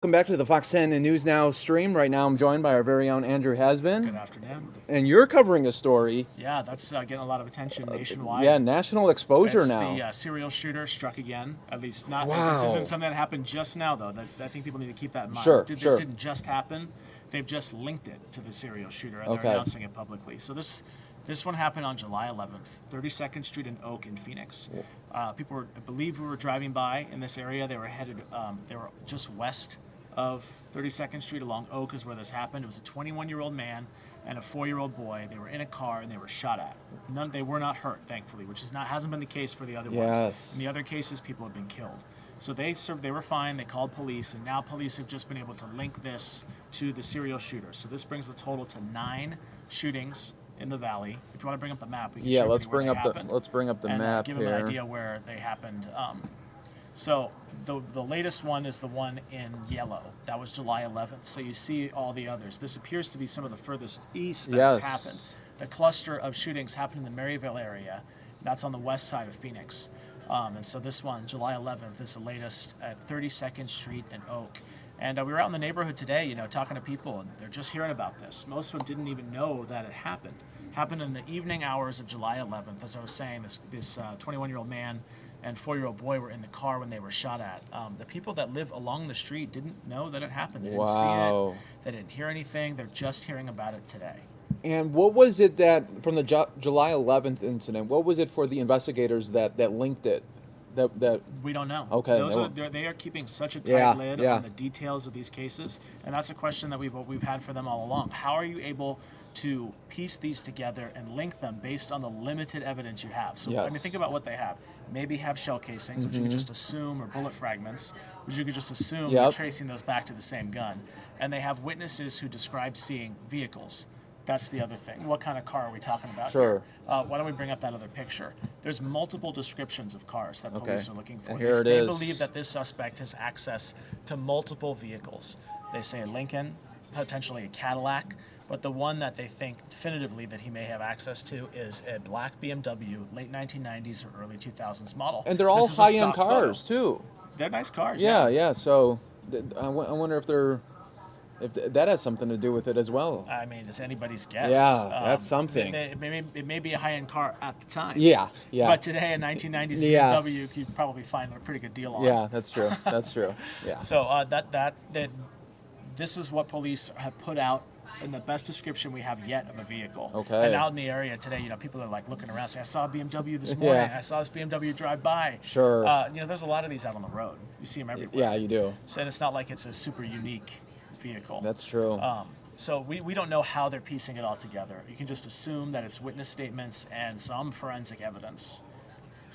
Welcome back to the Fox 10 and News Now stream. Right now I'm joined by our very own Andrew Hasbin. Good afternoon. And you're covering a story. Yeah, that's getting a lot of attention nationwide. Yeah, national exposure it's now. The serial shooter struck again. At least not. Wow. This isn't something that happened just now, though. I think people need to keep that in mind. Sure, This sure. didn't just happen. They've just linked it to the serial shooter, and Okay. they're announcing it publicly. So this one happened on July 11th, 32nd Street and Oak in Phoenix. People were, I believe, who were driving by in this area. They were headed. They were just west of 32nd Street along Oak is where this happened. It was a 21-year-old man and a 4-year-old boy. They were in a car and they were shot at. They were not hurt, thankfully, which hasn't been the case for the other ones. In the other cases, people have been killed. So they were fine. They called police, and now police have just been able to link this to the serial shooter. So this brings the total to 9 shootings in the valley. If you want to bring up the map, we can show let's you bring where up they the happened let's bring up the and map give here. them an idea where they happened. So the latest one is the one in yellow. That was July 11th. So you see all the others. This appears to be some of the furthest east that has happened. The cluster of shootings happened in the Maryville area. That's on the west side of Phoenix. And so this one, July 11th, is the latest at 32nd Street and Oak. And we were out in the neighborhood today, talking to people, and they're just hearing about this. Most of them didn't even know that it happened. Happened in the evening hours of July 11th. As I was saying, this 21-year-old man and 4-year-old boy were in the car when they were shot at. The people that live along the street didn't know that it happened. They didn't see it. They didn't hear anything. They're just hearing about it today. And what was it that, from the July 11th incident, what was it for the investigators that linked it? That we don't know. Okay. They are keeping such a tight lid on the details of these cases, and that's a question that we've had for them all along. How are you able to piece these together and link them based on the limited evidence you have? So I mean, think about what they have. Maybe have shell casings, which you could just assume, or bullet fragments, which you could just assume you're tracing those back to the same gun. And they have witnesses who describe seeing vehicles. That's the other thing. What kind of car are we talking about here? Why don't we bring up that other picture? There's multiple descriptions of cars that police are looking for. And here They believe that this suspect has access to multiple vehicles. They say a Lincoln, potentially a Cadillac, but the one that they think definitively that he may have access to is a black BMW, late 1990s or early 2000s model. And they're all high-end cars, too. They're nice cars. Yeah. So I wonder if that has something to do with it as well. I mean, it's anybody's guess. Yeah, that's something. It may be a high-end car at the time. Yeah. But today, a 1990s BMW, you could probably find a pretty good deal on. Yeah, that's true. That's true. Yeah. So this is what police have put out in the best description we have yet of a vehicle. Okay. And out in the area today, people are like looking around saying, I saw a BMW this morning. I saw this BMW drive by. Sure. There's a lot of these out on the road. You see them everywhere. Yeah, you do. So it's not like it's a super unique vehicle. That's true. So we don't know how they're piecing it all together. You can just assume that it's witness statements and some forensic evidence.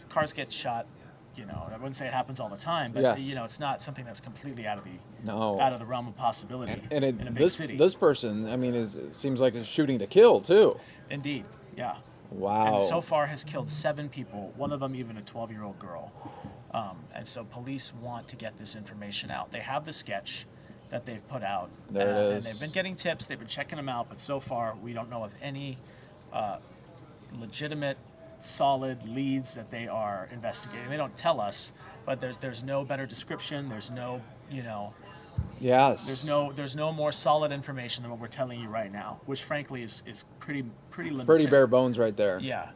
Cars get shot, I wouldn't say it happens all the time, but it's not something that's completely out of the realm of possibility in a big city. This person, I mean, it seems like it's shooting to kill too. Indeed, yeah. Wow. And so far has killed 7 people, one of them even a 12-year-old girl. And so police want to get this information out. They have the sketch that they've put out. There it is. And they've been getting tips, they've been checking them out, but so far we don't know of any legitimate, solid leads that they are investigating. They don't tell us, but there's no better description, there's no, Yes. There's no more solid information than what we're telling you right now, which frankly is pretty limited. Pretty bare bones right there. Yeah.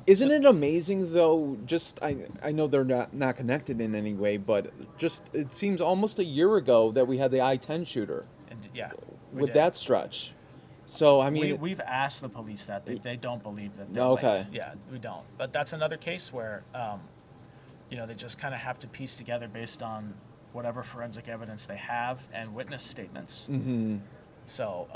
Isn't it amazing though? Just I know they're not connected in any way, but just it seems almost a year ago that we had the I-10 shooter. With that stretch. So I mean, we've asked the police that they don't believe that. Okay. Yeah, we don't. But that's another case where, they just kind of have to piece together based on whatever forensic evidence they have and witness statements. Mm-hmm. So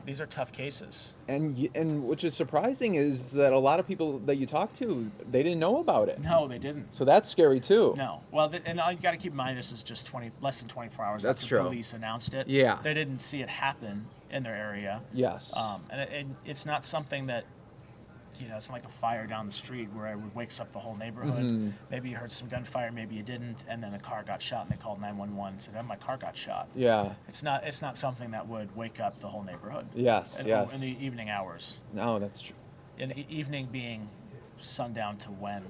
these are tough cases. And which is surprising is that a lot of people that you talk to, they didn't know about it. No, they didn't. So that's scary too. No. Well, and you got to keep in mind this is just less than 24 hours that's after true. Police announced it. Yeah. They didn't see it happen in their area. Yes. And it's not something that, it's not like a fire down the street where it wakes up the whole neighborhood. Mm-hmm. Maybe you heard some gunfire, maybe you didn't, and then a car got shot and they called 911 and said, oh, my car got shot. Yeah. It's not something that would wake up the whole neighborhood. Yes, in the evening hours. No, that's true. In the evening being sundown to when.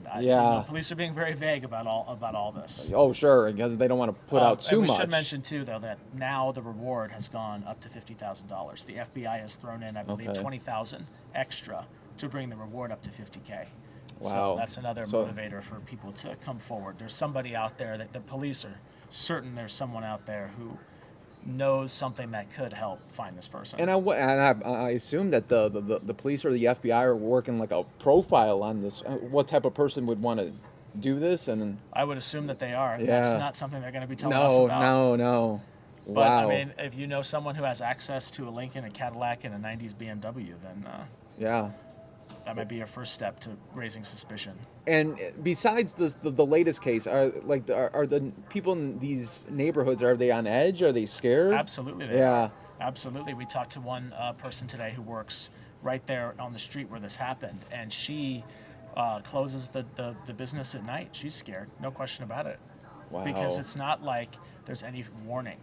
Police are being very vague about all this. Oh, sure, because they don't want to put out too much. We should mention too, though, that now the reward has gone up to $50,000. The FBI has thrown in, I believe, $20,000 extra to bring the reward up to $50K. Wow. So that's another motivator for people to come forward. There's somebody out there that the police are certain there's someone out there who knows something that could help find this person. And I assume that the police or the FBI are working like a profile on this. What type of person would want to do this? And I would assume that they are. Yeah. That's not something they're going to be telling us about. No. But wow. I mean, if you know someone who has access to a Lincoln, a Cadillac, and a '90s BMW, then yeah, that might be your first step to raising suspicion. And besides the latest case, are the people in these neighborhoods, are they on edge? Are they scared? Absolutely, they are. Absolutely. We talked to one person today who works right there on the street where this happened, and she closes the business at night. She's scared, no question about it. Wow. Because it's not like there's any warning.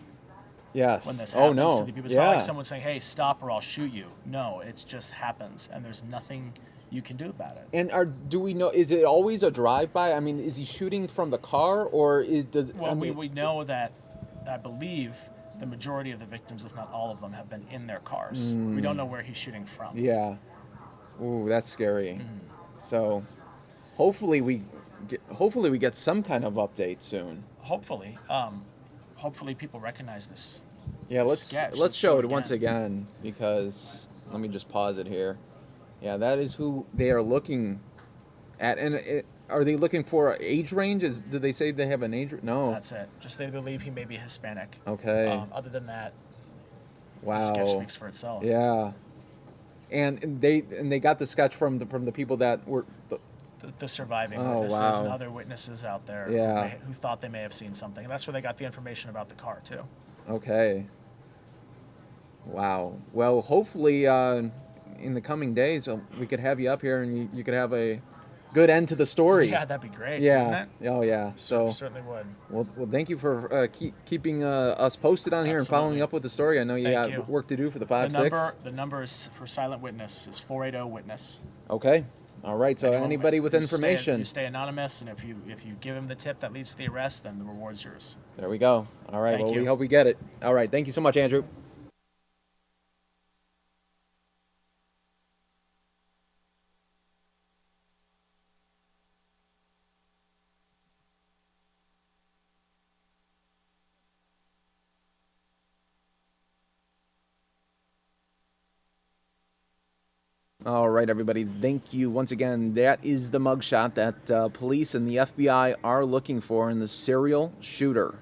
Yes. When this happens to the people. It's not like someone saying, "Hey, stop or I'll shoot you." No, it just happens, and there's nothing you can do about it. And do we know, is it always a drive-by? I mean, is he shooting from the car, or we know that, I believe, the majority of the victims, if not all of them, have been in their cars. We don't know where he's shooting from. Yeah. Ooh, that's scary. So hopefully we get some kind of update soon. Hopefully. Hopefully people recognize this. Yeah, let's show it once again, because let me just pause it here. Yeah, that is who they are looking at. And are they looking for age range? Did they say they have an age? No. That's it. Just they believe he may be Hispanic. Okay. Other than that, wow. the sketch speaks for itself. Yeah. And they got the sketch from the people that were the surviving witnesses and other witnesses out there who thought they may have seen something. And that's where they got the information about the car too. Okay. Wow. Well, hopefully in the coming days we could have you up here and you could have a good end to the story. Yeah, that'd be great. Yeah. Oh yeah. So certainly would. Well, thank you for keeping us posted on here and following up with the story. I know you got work to do for the 5-6. The number is for silent witness is 480-WITNESS. Okay. All right. So anybody with information, you stay anonymous, and if you give him the tip that leads to the arrest, then the reward's yours. There we go. All right. Thank you. We hope we get it. All right. Thank you so much, Andrew. All right, everybody. Thank you once again. That is the mugshot that police and the FBI are looking for in the serial shooter.